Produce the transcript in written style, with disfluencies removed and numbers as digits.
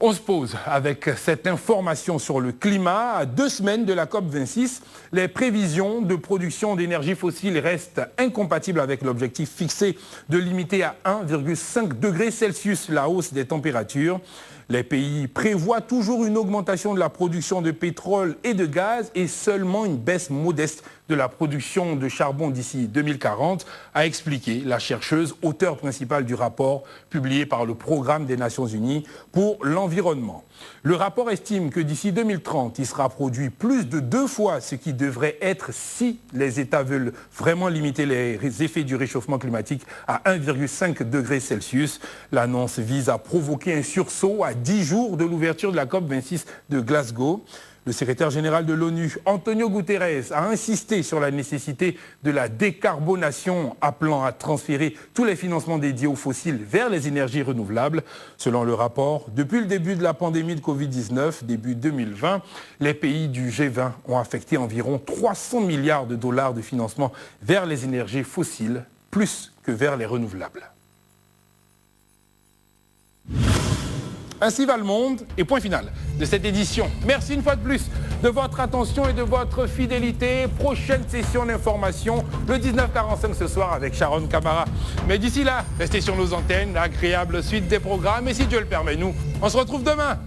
On se pose avec cette information sur le climat. À 2 semaines de la COP26, les prévisions de production d'énergie fossile restent incompatibles avec l'objectif fixé de limiter à 1,5 degré Celsius la hausse des températures. Les pays prévoient toujours une augmentation de la production de pétrole et de gaz et seulement une baisse modeste de la production de charbon d'ici 2040, a expliqué la chercheuse auteure principale du rapport publié par le Programme des Nations Unies pour l'environnement. Le rapport estime que d'ici 2030, il sera produit plus de 2 fois ce qui devrait être si les États veulent vraiment limiter les effets du réchauffement climatique à 1,5 degré Celsius. L'annonce vise à provoquer un sursaut à 10 jours de l'ouverture de la COP26 de Glasgow. Le secrétaire général de l'ONU, Antonio Guterres, a insisté sur la nécessité de la décarbonation, appelant à transférer tous les financements dédiés aux fossiles vers les énergies renouvelables. Selon le rapport, depuis le début de la pandémie de Covid-19, début 2020, les pays du G20 ont affecté environ 300 milliards de dollars de financement vers les énergies fossiles, plus que vers les renouvelables. Ainsi va le monde et point final de cette édition. Merci une fois de plus de votre attention et de votre fidélité. Prochaine session d'information le 19h45 ce soir avec Sharon Camara. Mais d'ici là, restez sur nos antennes, agréable suite des programmes et si Dieu le permet, nous, on se retrouve demain.